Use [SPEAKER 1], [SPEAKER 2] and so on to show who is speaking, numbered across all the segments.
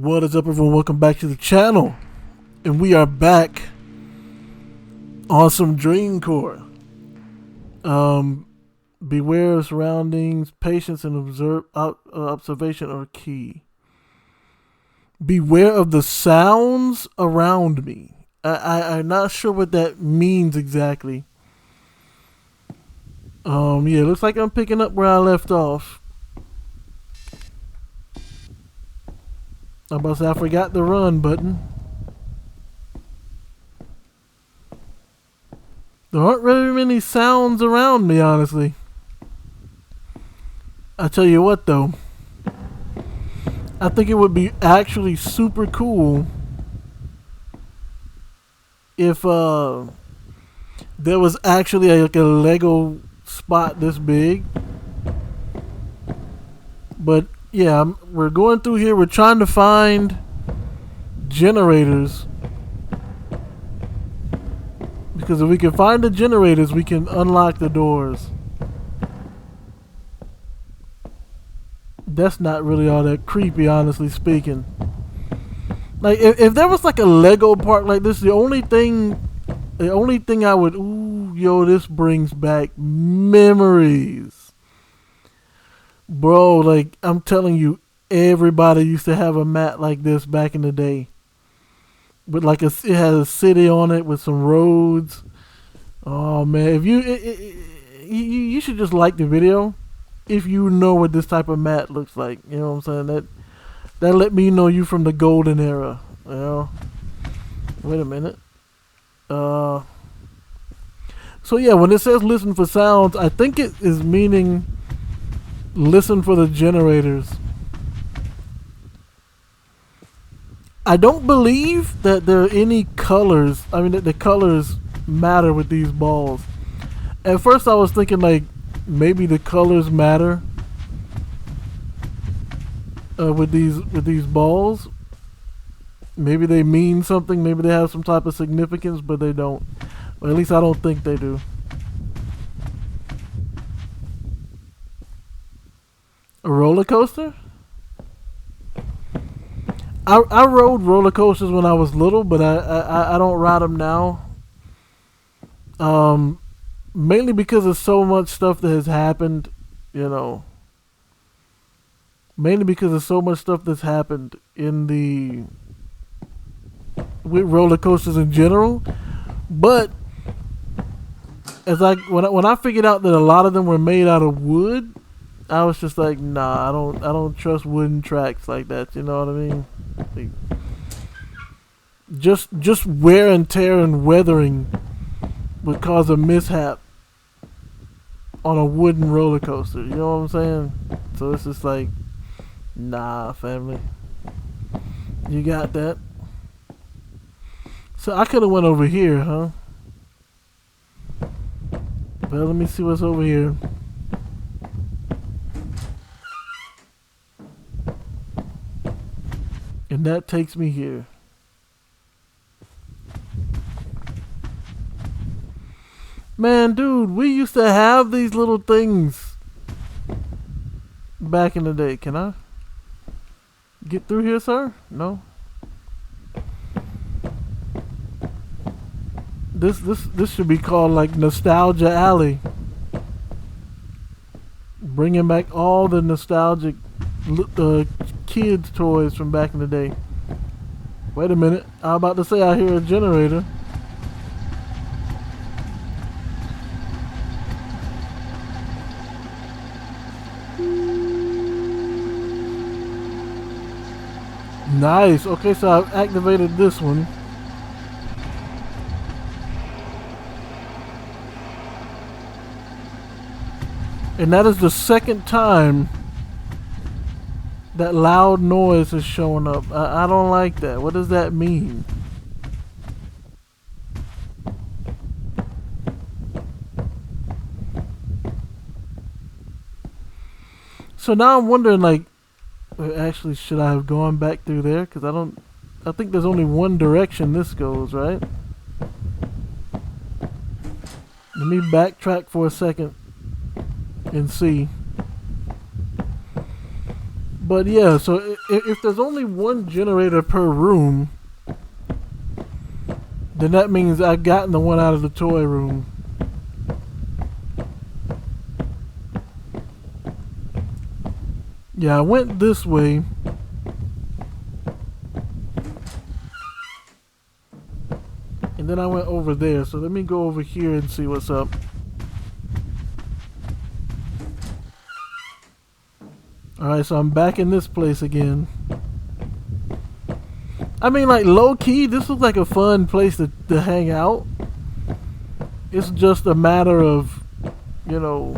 [SPEAKER 1] What is up, everyone? Welcome back to the channel, and we are back on some Dreamcore. Beware of surroundings, patience and observation are key. Beware of the sounds around me. I'm not sure what that means exactly. Yeah, it looks like I'm picking up where I left off. I'm about to say I forgot the run button. There aren't really many sounds around me, honestly. I tell you what, though. I think it would be actually super cool if there was actually like a Lego spot this big. But yeah, we're going through here. We're trying to find generators. Because if we can find the generators, we can unlock the doors. That's not really all that creepy, honestly speaking. Like, if there was like a Lego park like this, the only thing I would, this brings back memories. Bro, like, I'm telling you, everybody used to have a mat like this back in the day. With like it had a city on it with some roads. Oh man, if you should just like the video if you know what this type of mat looks like. You know what I'm saying? That let me know you from the golden era. You know. Wait a minute. So yeah, when it says listen for sounds, I think it is meaning listen for the generators. I don't believe that there are any colors. I mean, that the colors matter with these balls. At first, I was thinking like maybe the colors matter with these balls. Maybe they mean something. Maybe they have some type of significance, but they don't. Or at least I don't think they do. A roller coaster? I rode roller coasters when I was little, but I don't ride them now. Mainly because of so much stuff that has happened, you know. Mainly because of so much stuff that's happened with roller coasters in general. But when I figured out that a lot of them were made out of wood, I was just like, nah, I don't trust wooden tracks like that. You know what I mean? Like, just wear and tear and weathering would cause a mishap on a wooden roller coaster. You know what I'm saying? So it's just like, nah, family. You got that? So I could have went over here, huh? Well, let me see what's over here. And that takes me here. Man, dude, we used to have these little things back in the day. Can I get through here, sir? No. This should be called like Nostalgia Alley. Bringing back all the nostalgic kids' toys from back in the day. Wait a minute. I'm about to say I hear a generator. Nice. Okay, so I've activated this one. And that is the second time that loud noise is showing up. I don't like that. What does that mean? So now I'm wondering, like, actually, should I have gone back through there? Because I think there's only one direction this goes, right? Let me backtrack for a second and see. But yeah, so if there's only one generator per room, then that means I've gotten the one out of the toy room. Yeah, I went this way. And then I went over there. So let me go over here and see what's up. Alright, so I'm back in this place again. I mean, like, low-key, this looks like a fun place to hang out. It's just a matter of, you know,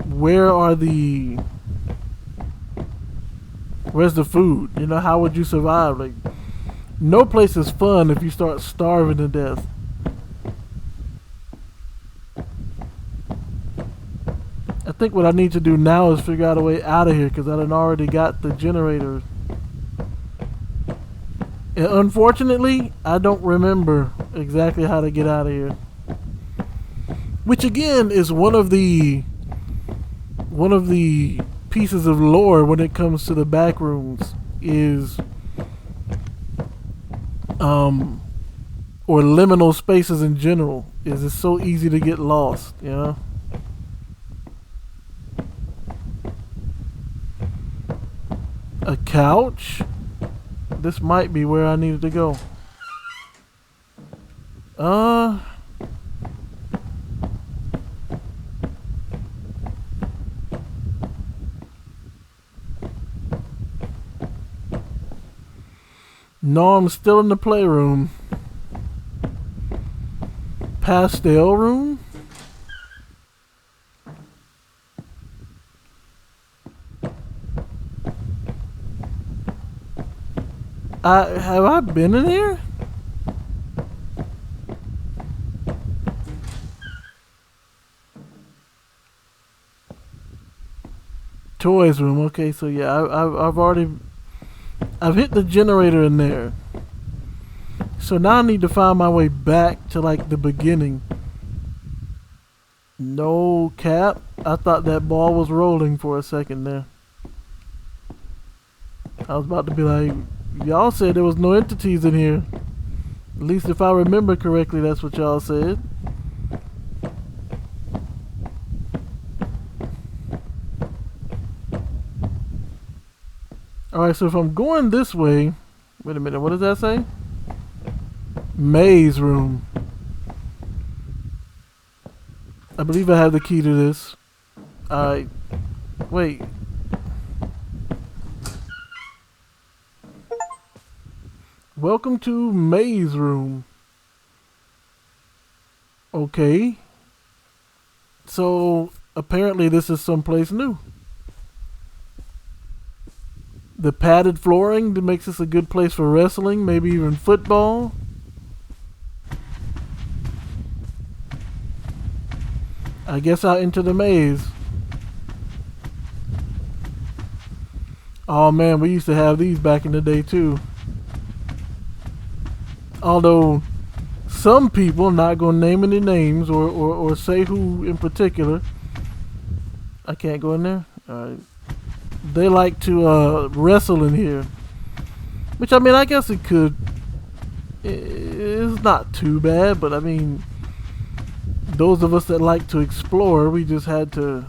[SPEAKER 1] where's the food? You know, how would you survive? Like, no place is fun if you start starving to death. I think what I need to do now is figure out a way out of here because I done already got the generator. And unfortunately, I don't remember exactly how to get out of here. Which again is one of the pieces of lore when it comes to the back rooms is or liminal spaces in general is it's so easy to get lost, you know? A couch? This might be where I needed to go. No, I'm still in the playroom. Pastel room? Have I been in here? Toys room. Okay, so yeah, I've hit the generator in there. So now I need to find my way back to like the beginning. No cap. I thought that ball was rolling for a second there. I was about to be like, y'all said there was no entities in here. At least if I remember correctly, that's what y'all said. Alright, so if I'm going this way... Wait a minute, what does that say? Maze room. I believe I have the key to this. Alright. Wait. Welcome to Maze room. Okay. So, apparently this is someplace new. The padded flooring that makes this a good place for wrestling, maybe even football. I guess I'll enter the maze. Oh man, we used to have these back in the day too. Although some people, not gonna name any names or say who in particular. I can't go in there? Alright. They like to wrestle in here. Which, I mean, I guess it could. It's not too bad, but I mean, those of us that like to explore, we just had to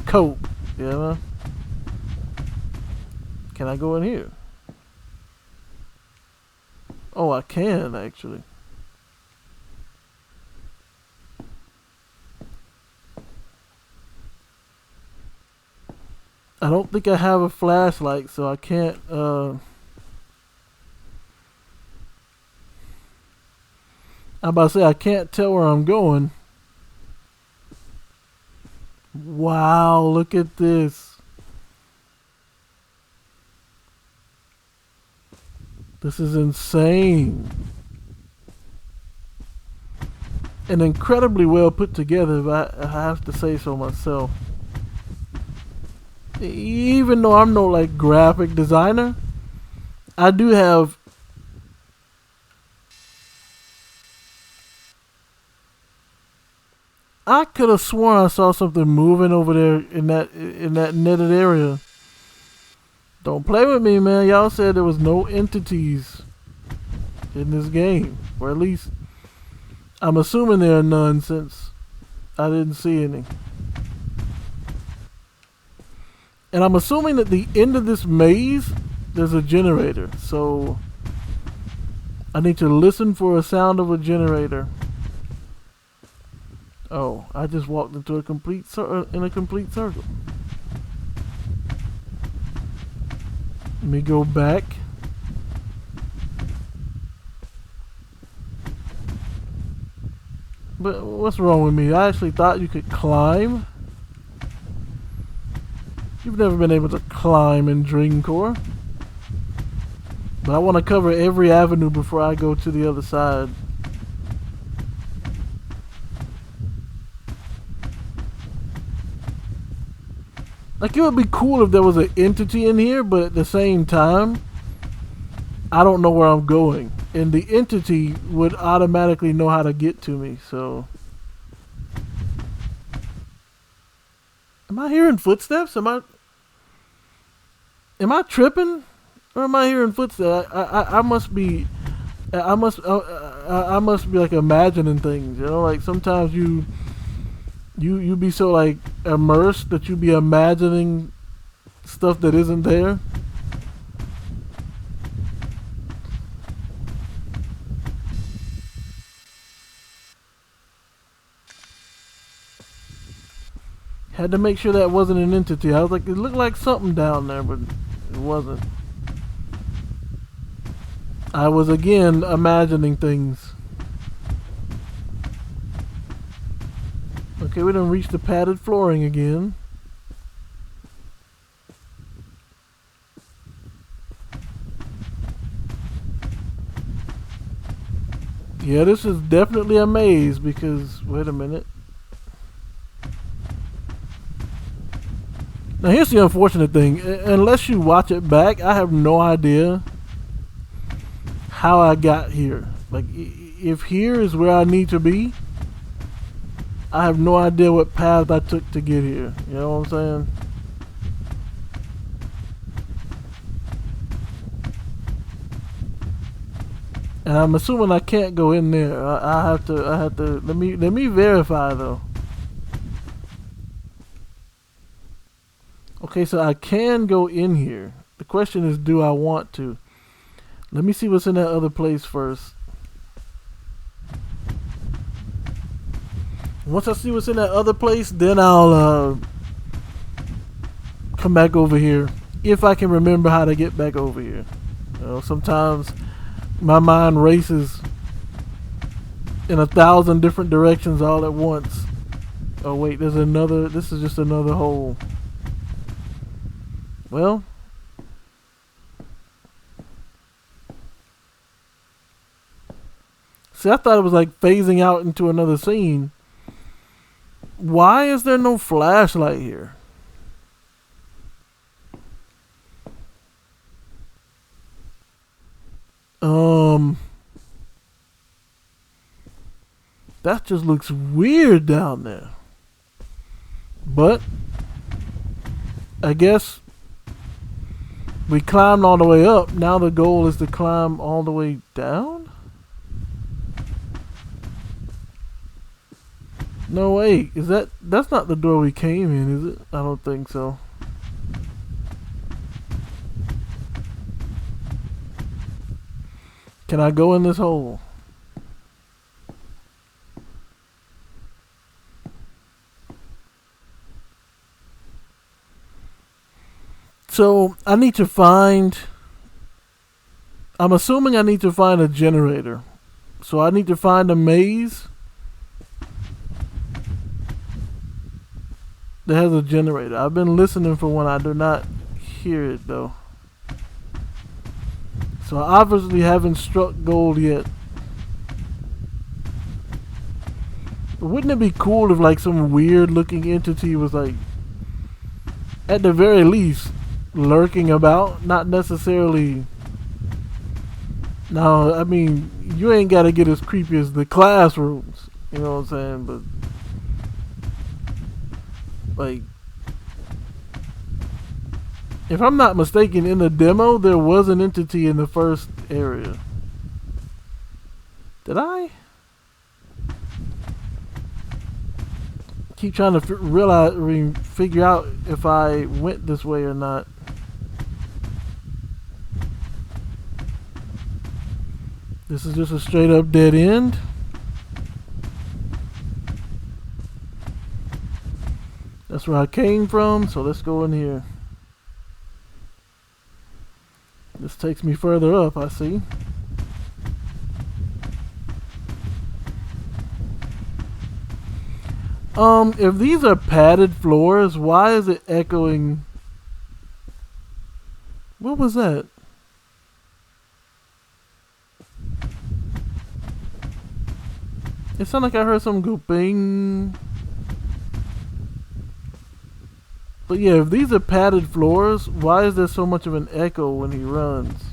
[SPEAKER 1] cope, you know? Can I go in here? Oh, I can, actually. I don't think I have a flashlight, so I can't, I'm about to say, I can't tell where I'm going. Wow, look at this. This is insane. And incredibly well put together, if I have to say so myself. Even though I'm no like graphic designer, I do have I could have sworn I saw something moving over there in that netted area. Don't play with me, man. Y'all said there was no entities in this game. Or at least, I'm assuming there are none since I didn't see any. And I'm assuming that the end of this maze, there's a generator. So, I need to listen for a sound of a generator. Oh, I just walked into a complete circle. Let me go back. But what's wrong with me? I actually thought you could climb. You've never been able to climb in Dreamcore. But I want to cover every avenue before I go to the other side. Like, it would be cool if there was an entity in here, but at the same time, I don't know where I'm going. And the entity would automatically know how to get to me, so. Am I hearing footsteps? Am I tripping? Or am I hearing footsteps? I must be like imagining things, you know, like sometimes you be so like immersed that you be imagining stuff that isn't there. Had to make sure that wasn't an entity. I was like, it looked like something down there, but it wasn't. I was again imagining things. Okay, we done reached the padded flooring again. Yeah, this is definitely a maze because, wait a minute. Now here's the unfortunate thing. Unless you watch it back, I have no idea how I got here. Like, if here is where I need to be, I have no idea what path I took to get here. You know what I'm saying? And I'm assuming I can't go in there. I have to let me verify though. Okay, so I can go in here. The question is, do I want to? Let me see what's in that other place first. Once I see what's in that other place, then I'll come back over here. If I can remember how to get back over here. You know, sometimes my mind races in 1,000 different directions all at once. Oh wait, there's another, this is just another hole. Well, see, I thought it was like phasing out into another scene. Why is there no flashlight here? That just looks weird down there. But I guess we climbed all the way up. Now the goal is to climb all the way down? No way. Is that's not the door we came in, is it? I don't think so. Can I go in this hole? So I need to find, I'm assuming I need to find a generator. So I need to find a maze that has a generator. I've been listening for one. I do not hear it though. So I obviously haven't struck gold yet. But wouldn't it be cool if like some weird looking entity was like, at the very least, lurking about? Not necessarily. No, I mean, you ain't got to get as creepy as the classrooms. You know what I'm saying? But like, If I'm not mistaken, in the demo, there was an entity in the first area. Did I? Keep trying to figure out if I went this way or not. This is just a straight up dead end. That's where I came from, so let's go in here. This takes me further up, I see. If these are padded floors, why is it echoing? What was that? It sounded like I heard something go bing. But yeah, if these are padded floors, why is there so much of an echo when he runs?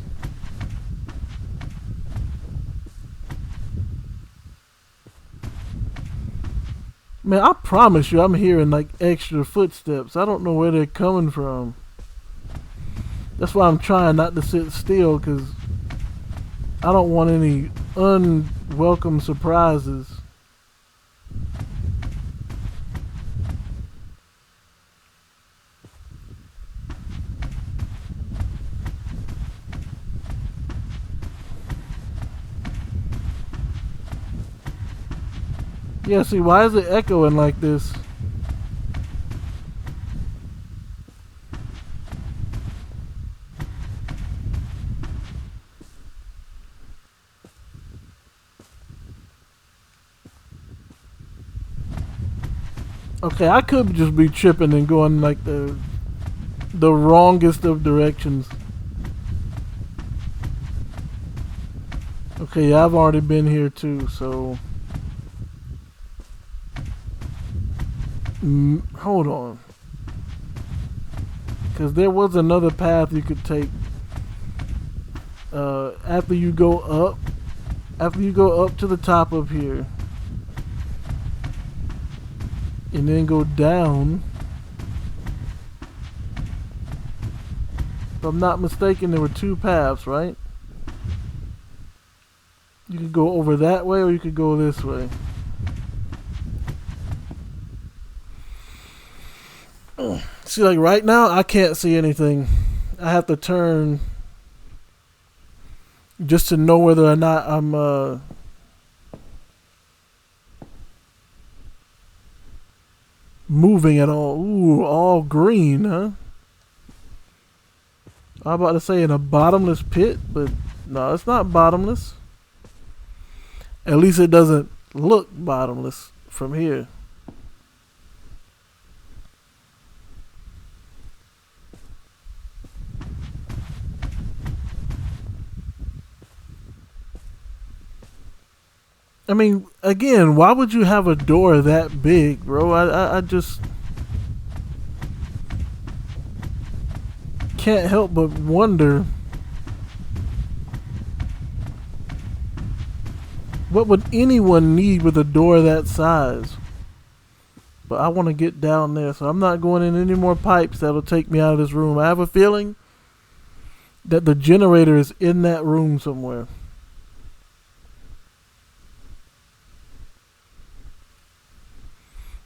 [SPEAKER 1] Man, I promise you I'm hearing like extra footsteps. I don't know where they're coming from. That's why I'm trying not to sit still, because I don't want any unwelcome surprises. Yeah, see, why is it echoing like this? Okay, I could just be tripping and going like the wrongest of directions. Okay, yeah, I've already been here too, so... hold on. Because there was another path you could take. After you go up to the top of here, and then go down. If I'm not mistaken, there were two paths, right? You could go over that way, or you could go this way. See, like right now, I can't see anything. I have to turn just to know whether or not I'm moving at all. Ooh, all green, huh? I'm about to say in a bottomless pit, but no, it's not bottomless. At least it doesn't look bottomless from here. I mean, again, why would you have a door that big, bro? I just can't help but wonder, what would anyone need with a door that size? But I want to get down there, so I'm not going in any more pipes that'll take me out of this room. I have a feeling that the generator is in that room somewhere.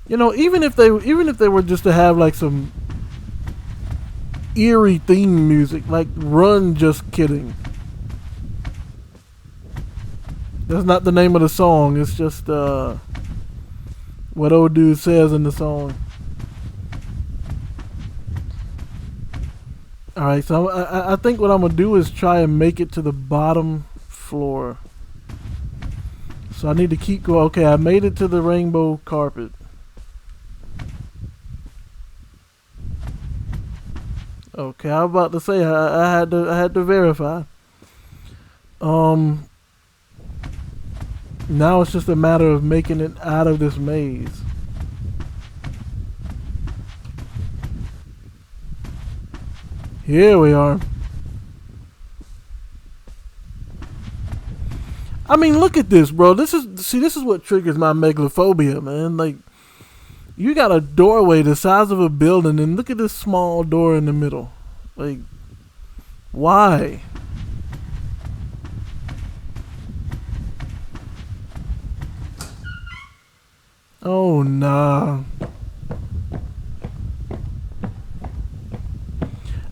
[SPEAKER 1] You know, even if they were just to have like some eerie theme music, like Run Just Kidding. That's not the name of the song, it's just what old dude says in the song. Alright, so I think what I'm going to do is try and make it to the bottom floor. So I need to keep going. Okay, I made it to the rainbow carpet. Okay, I was about to say I had to verify. Now it's just a matter of making it out of this maze. Here we are. I mean, look at this, bro. This is what triggers my megalophobia, man. Like, you got a doorway the size of a building, and look at this small door in the middle. Like, why? Oh, nah.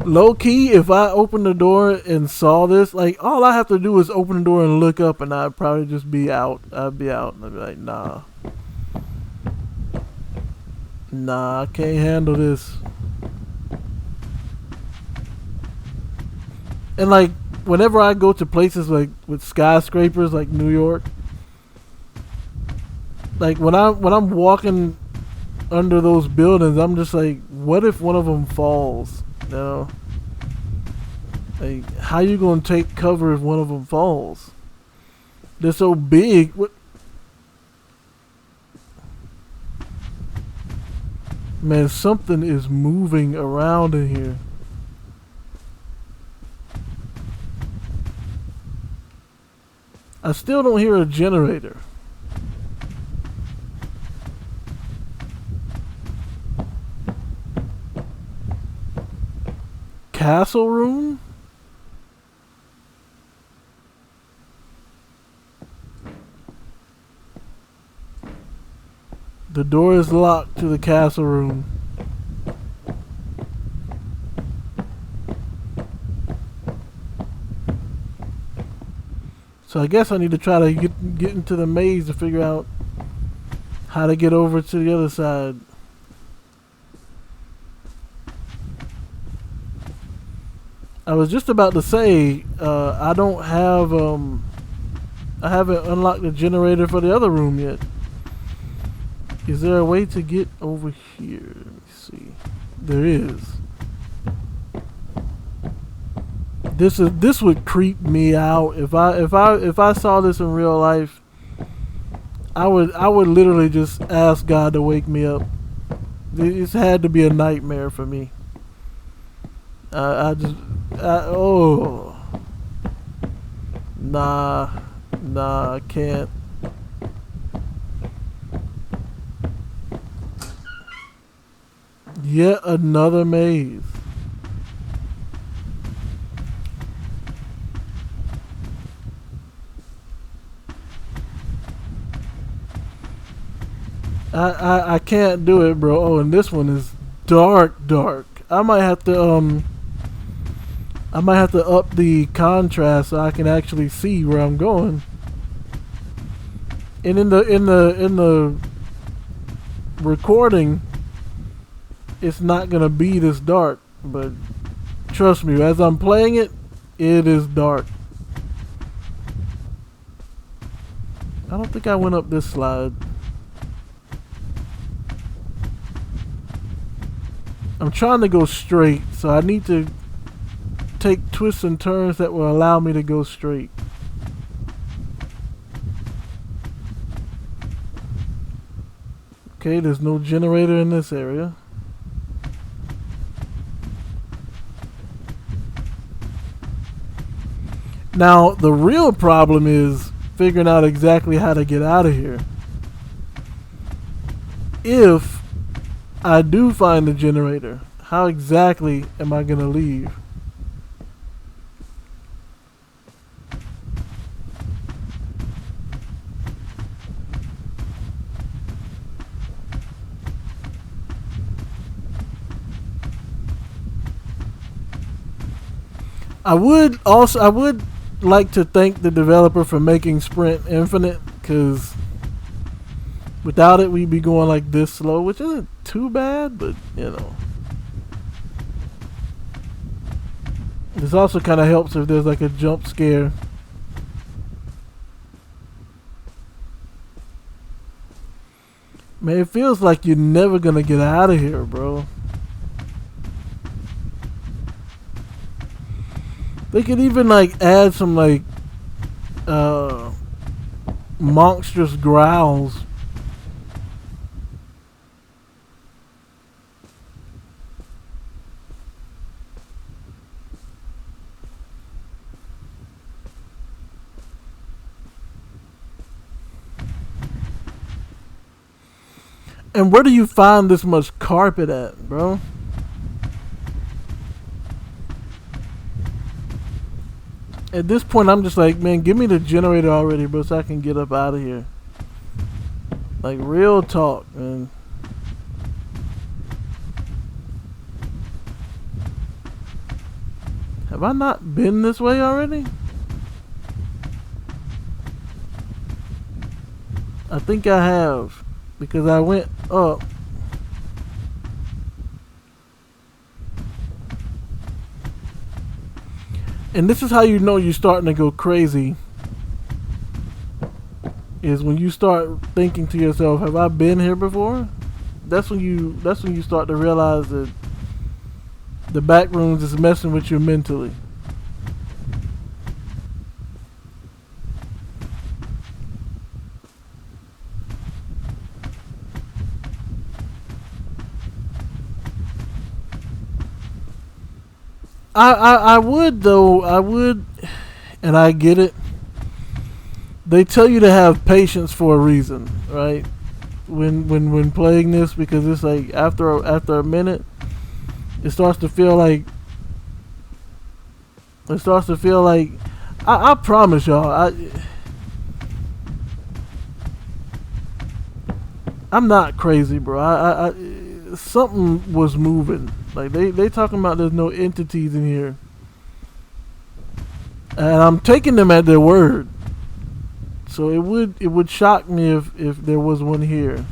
[SPEAKER 1] Low key, if I opened the door and saw this, like, all I have to do is open the door and look up, and I'd probably just be out. I'd be out, and I'd be like, nah. Nah, I can't handle this. And, like, whenever I go to places, like, with skyscrapers, like New York, like, when I'm walking under those buildings, I'm just like, what if one of them falls? You know? Like, how you gonna take cover if one of them falls? They're so big. What? Man, something is moving around in here. I still don't hear a generator. Castle room? The door is locked to the castle room. So I guess I need to try to get into the maze to figure out how to get over to the other side. I was just about to say, I don't have, I haven't unlocked the generator for the other room yet. Is there a way to get over here? Let me see. There is. This would creep me out if I saw this in real life. I would literally just ask God to wake me up. It's had to be a nightmare for me. Oh, nah, I can't. Yet another maze. I can't do it, bro. Oh, and this one is dark. I might have to up the contrast so I can actually see where I'm going. And in the recording, it's not gonna be this dark, but trust me, as I'm playing it, it is dark. I don't think I went up this slide. I'm trying to go straight, so I need to take twists and turns that will allow me to go straight. Okay, there's no generator in this area. Now, the real problem is figuring out exactly how to get out of here. If I do find the generator, how exactly am I gonna leave? I would like to thank the developer for making Sprint infinite, because without it we'd be going like this slow, which isn't too bad, but you know. This also kind of helps if there's like a jump scare. Man, it feels like you're never gonna get out of here, bro. They could even like add some like monstrous growls. And where do you find this much carpet at, bro? At this point, I'm just like, man, give me the generator already, bro, so I can get up out of here. Like, real talk, man. Have I not been this way already? I think I have, because I went up. And this is how you know you're starting to go crazy. Is when you start thinking to yourself, have I been here before? That's when you start to realize that the back rooms is messing with you mentally. I would though, and I get it. They tell you to have patience for a reason, right? When playing this, because it's like after a minute, it starts to feel like I promise y'all, I'm not crazy, bro. I something was moving. Like they talking about there's no entities in here, and I'm taking them at their word. So it would shock me if there was one here,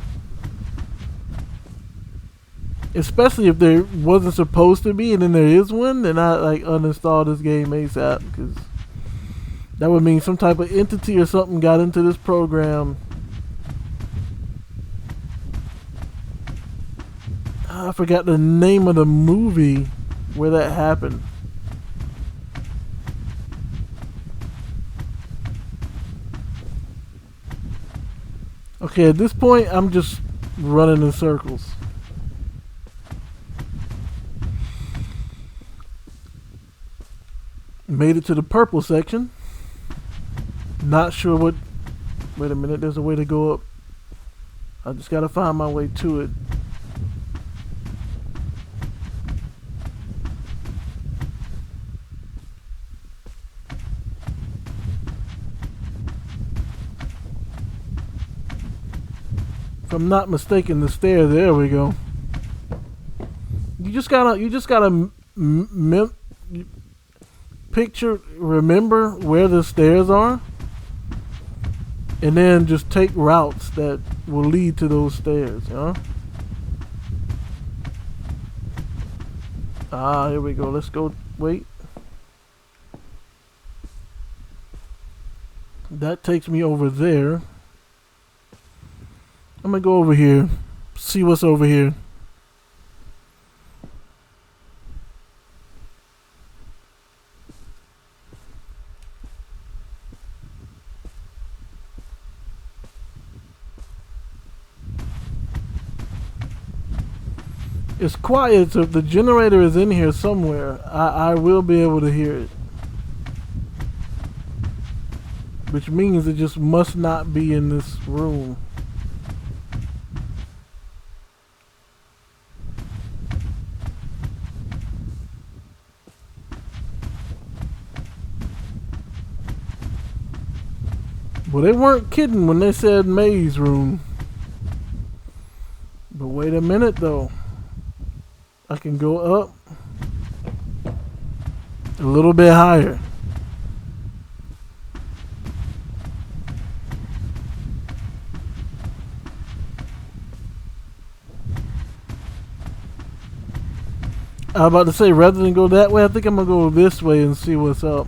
[SPEAKER 1] especially if there wasn't supposed to be, and then there is one. Then I like uninstall this game ASAP, because that would mean some type of entity or something got into this program. I forgot the name of the movie where that happened. Okay, at this point, I'm just running in circles. Made it to the purple section. Not sure what... Wait a minute, there's a way to go up. I just gotta find my way to it. If I'm not mistaken, the stair. There we go. You just gotta remember where the stairs are, and then just take routes that will lead to those stairs. You know? Ah, here we go. Let's go. Wait. That takes me over there. I'm gonna go over here, see what's over here. It's quiet, so if the generator is in here somewhere, I will be able to hear it. Which means it just must not be in this room. Well, they weren't kidding when they said maze room. But wait a minute though. I can go up a little bit higher. I was about to say, rather than go that way, I think I'm gonna go this way and see what's up.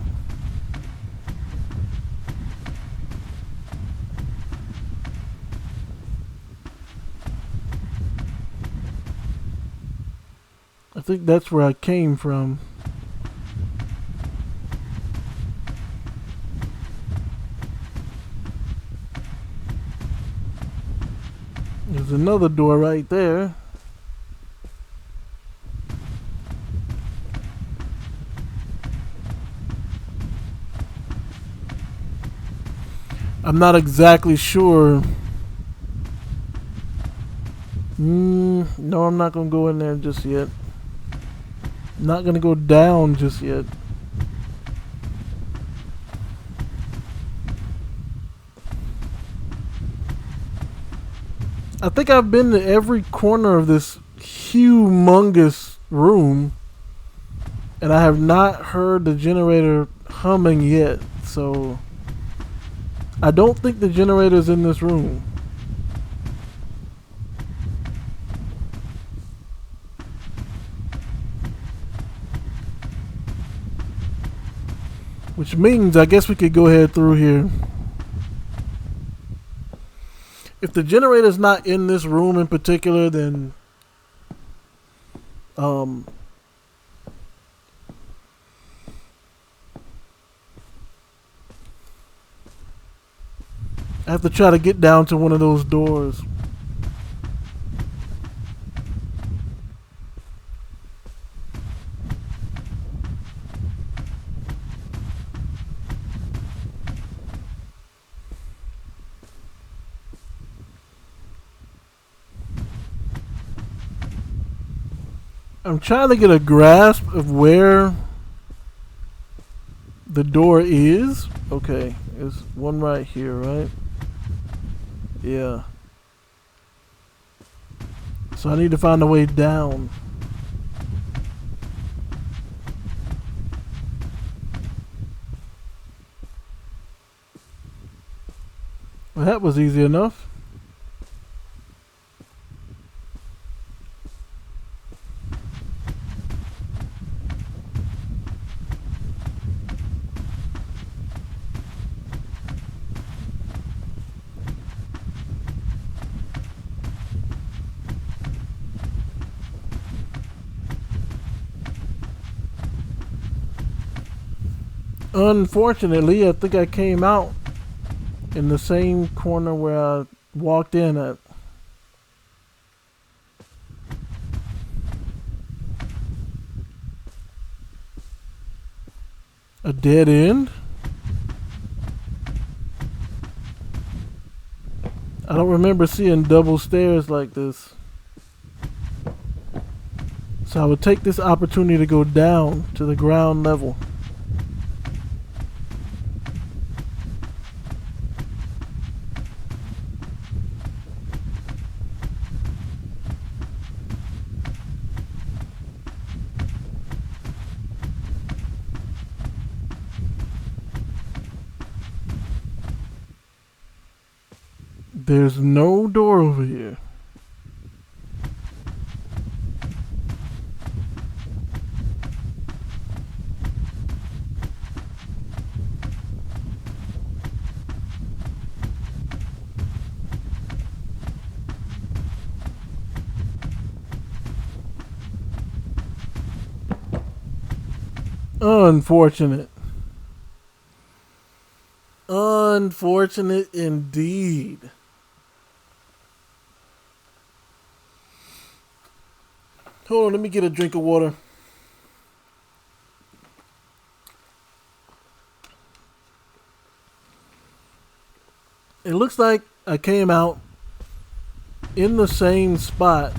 [SPEAKER 1] I think that's where I came from. There's another door right there. I'm not exactly sure. No, I'm not gonna go in there just yet. Not gonna go down just yet. I think I've been to every corner of this humongous room, and I have not heard the generator humming yet. So I don't think the generator's in this room. Which means I guess we could go ahead through here. If the generator's not in this room in particular, then I have to try to get down to one of those doors. I'm trying to get a grasp of where the door is. Okay, there's one right here, right? Yeah. So I need to find a way down. Well, that was easy enough. Unfortunately, I think I came out in the same corner where I walked in at. A dead end? I don't remember seeing double stairs like this. So I would take this opportunity to go down to the ground level. There's no door over here. Unfortunate. Unfortunate indeed. Hold on, let me get a drink of water. It looks like I came out in the same spot.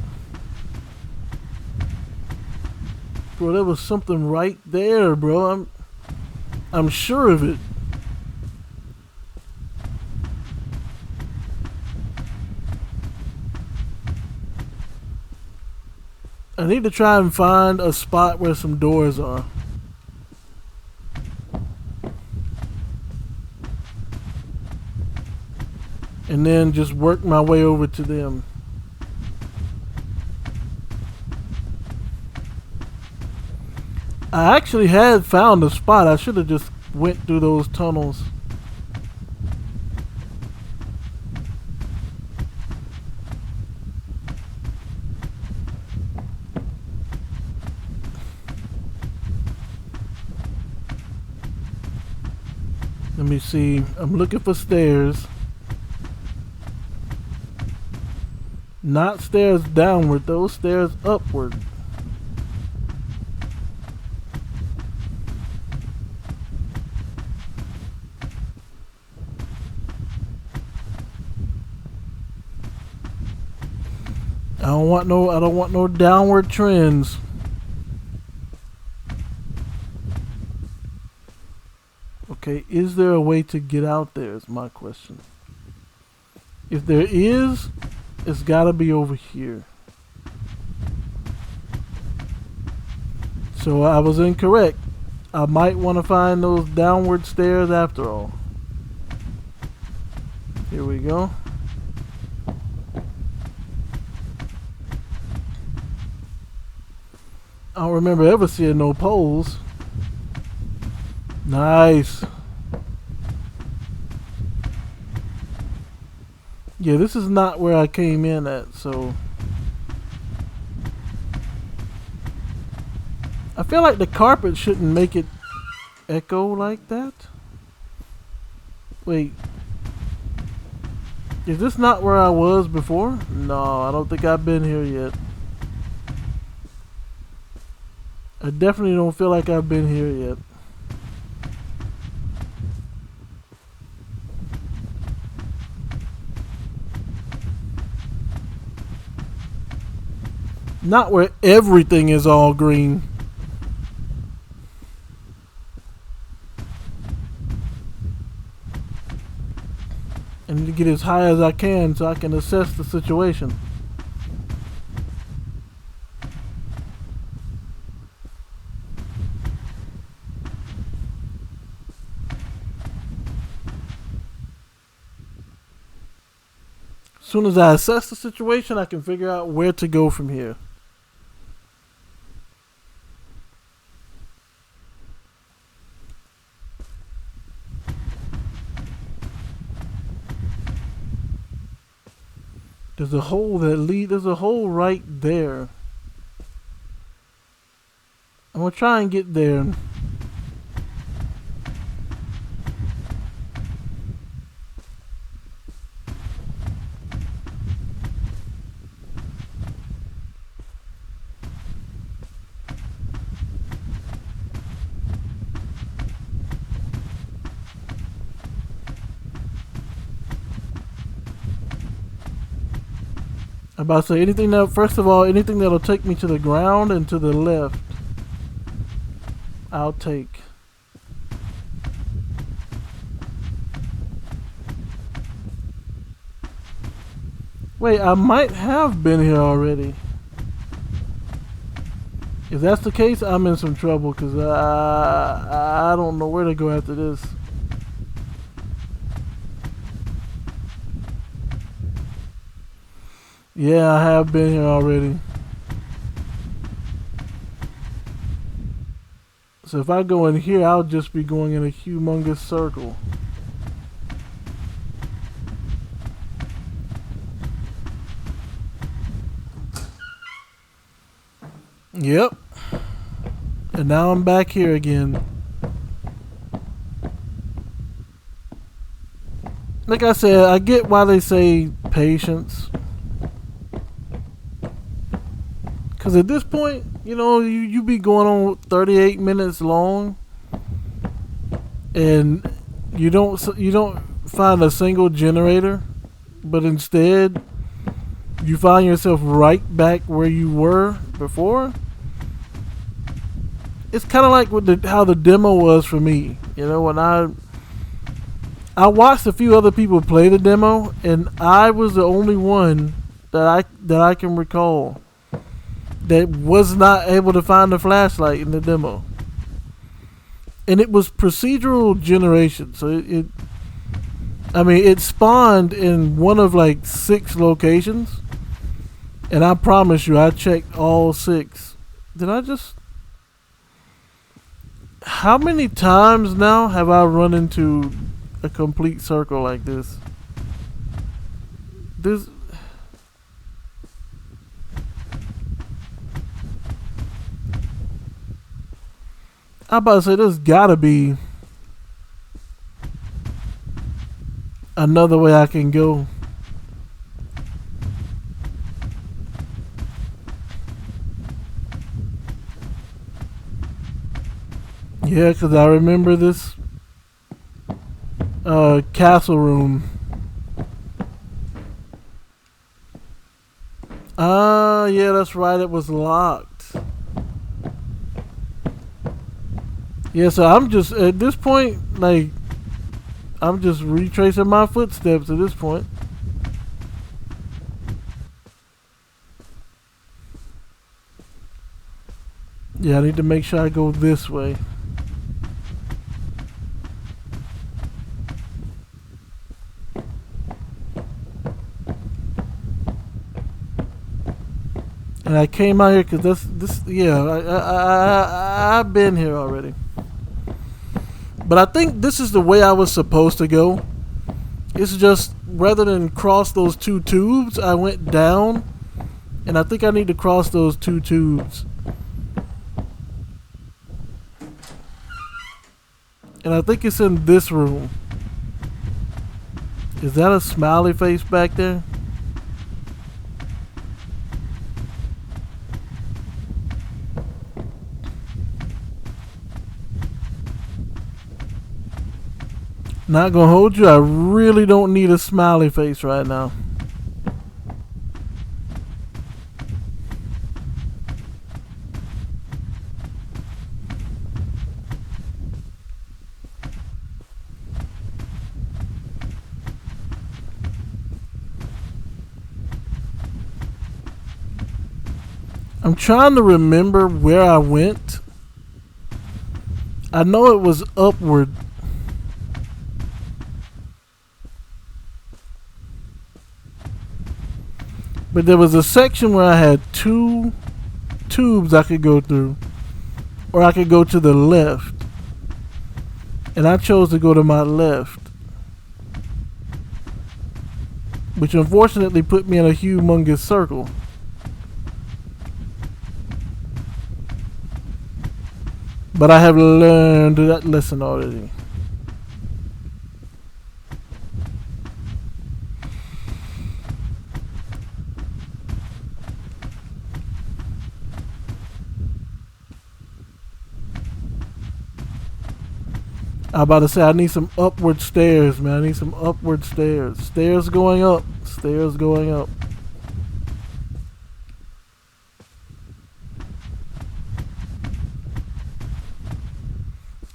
[SPEAKER 1] Bro, there was something right there, bro. I'm sure of it. I need to try and find a spot where some doors are. And then just work my way over to them. I actually had found a spot. I should have just went through those tunnels. Let me see. I'm looking for stairs. Not stairs downward, those stairs upward. I don't want no downward trends. Okay, is there a way to get out there is my question. If there is, It's gotta be over here. So I was incorrect. I might want to find those downward stairs after all. Here we go. I don't remember ever seeing no poles. Nice. Yeah, this is not where I came in at, so I feel like the carpet shouldn't make it echo like that. Wait. Is this not where I was before? No, I don't think I've been here yet. I definitely don't feel like I've been here yet. Not where everything is all green. I need to get as high as I can so I can assess the situation. As soon as I assess the situation, I can figure out where to go from here. There's a hole there's a hole right there. I'm gonna try and get there. I'm about to say anything that, first of all, anything that'll take me to the ground and to the left, I'll take. Wait, I might have been here already. If that's the case, I'm in some trouble because I don't know where to go after this. Yeah, I have been here already. So if I go in here, I'll just be going in a humongous circle. Yep. And now I'm back here again. Like I said, I get why they say patience. Because at this point, you know, you be going on 38 minutes long, and you don't find a single generator, but instead you find yourself right back where you were before. It's kind of like with how the demo was for me. You know, when I watched a few other people play the demo, and I was the only one that I can recall that was not able to find a flashlight in the demo. And it was procedural generation, so it spawned in one of like 6 locations, and I promise you I checked all 6. How many times now have I run into a complete circle like this? I'm about to say there's gotta be another way I can go. Yeah, because I remember this castle room. Yeah, that's right, it was locked. Yeah, so I'm just, at this point, like, I'm just retracing my footsteps at this point. Yeah, I need to make sure I go this way. And I came out here because I've been here already. But I think this is the way I was supposed to go. It's just, rather than cross those two tubes, I went down. And I think I need to cross those two tubes. And I think it's in this room. Is that a smiley face back there? Not gonna hold you, I really don't need a smiley face right now. I'm trying to remember where I went. I know it was upward. But there was a section where I had two tubes I could go through. Or I could go to the left. And I chose to go to my left. Which unfortunately put me in a humongous circle. But I have learned that lesson already. I'm about to say I need some upward stairs, man. I need some upward stairs. Stairs going up. Stairs going up.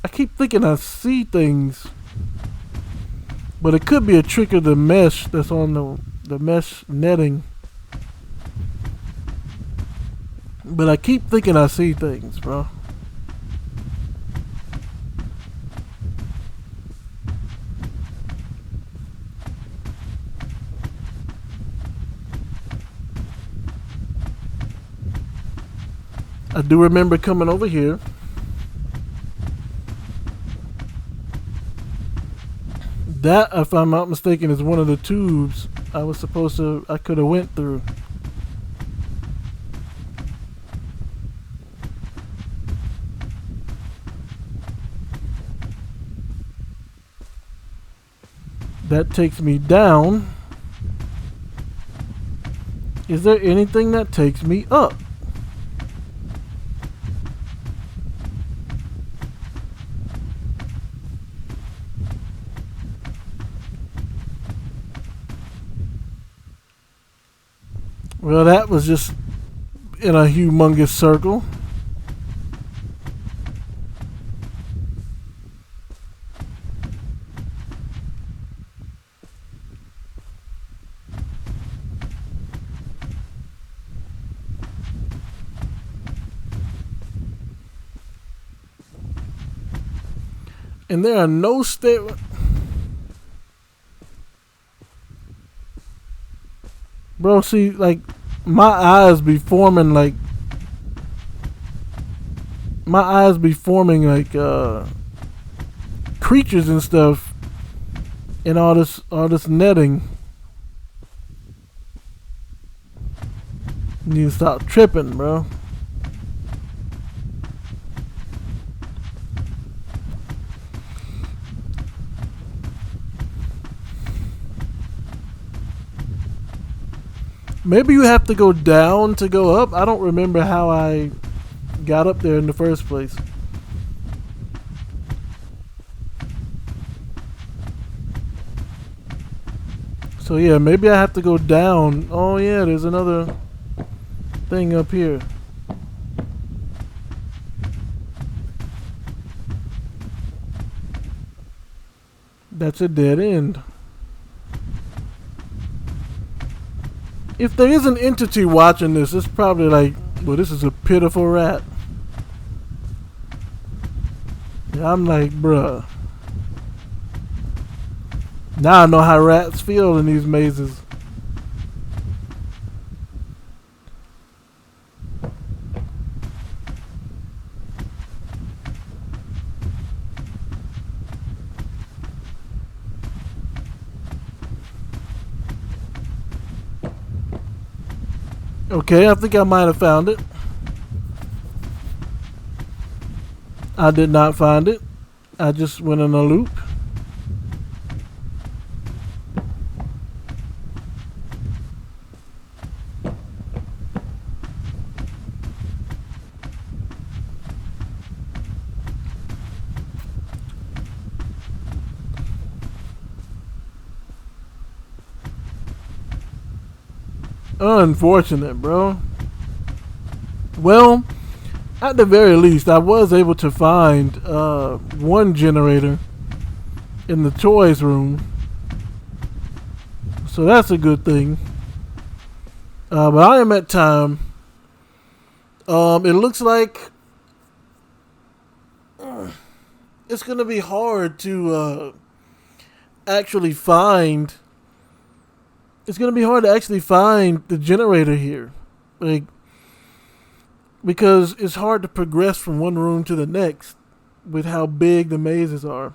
[SPEAKER 1] I keep thinking I see things, but it could be a trick of the mesh that's on the mesh netting. But I keep thinking I see things, bro. I do remember coming over here. That, if I'm not mistaken, is one of the tubes I could have went through. That takes me down. Is there anything that takes me up? Well, that was just in a humongous circle. And there are no stairs. Bro, see, like, my eyes be forming like creatures and stuff in all this netting. You need to stop tripping, bro. Maybe you have to go down to go up. I don't remember how I got up there in the first place. So yeah, maybe I have to go down. Oh yeah, there's another thing up here. That's a dead end. If there is an entity watching this, it's probably like, well, this is a pitiful rat. I'm like, bruh. Now I know how rats feel in these mazes. Okay, I think I might have found it. I did not find it. I just went in a loop. Unfortunate, bro. Well, at the very least, I was able to find one generator in the toys room. So that's a good thing. But I am at time. It looks like it's going to be hard to actually find. It's going to be hard to actually find the generator here. Like, because it's hard to progress from one room to the next with how big the mazes are.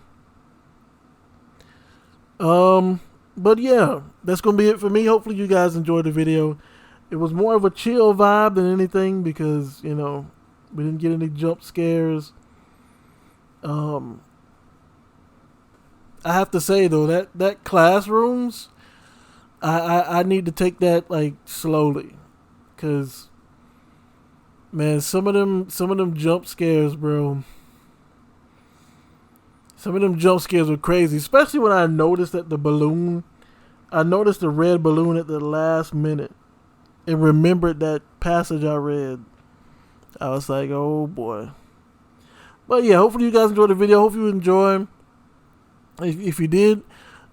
[SPEAKER 1] But yeah, that's going to be it for me. Hopefully you guys enjoyed the video. It was more of a chill vibe than anything because, you know, we didn't get any jump scares. I have to say though, that classrooms, I need to take that like slowly, cause man, some of them jump scares, bro. Some of them jump scares were crazy, especially when I noticed that I noticed the red balloon at the last minute, and remembered that passage I read. I was like, oh boy. But yeah, hopefully you guys enjoyed the video. Hope you enjoy. If you did,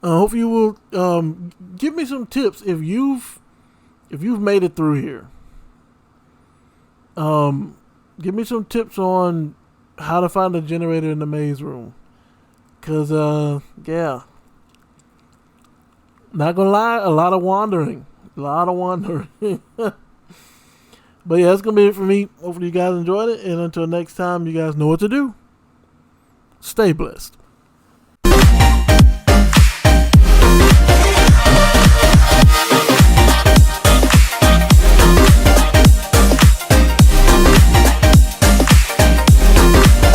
[SPEAKER 1] hope you will give me some tips if you've made it through here. Give me some tips on how to find a generator in the maze room. Cause yeah, not gonna lie, a lot of wandering. But yeah, that's gonna be it for me. Hopefully you guys enjoyed it, and until next time, you guys know what to do. Stay blessed.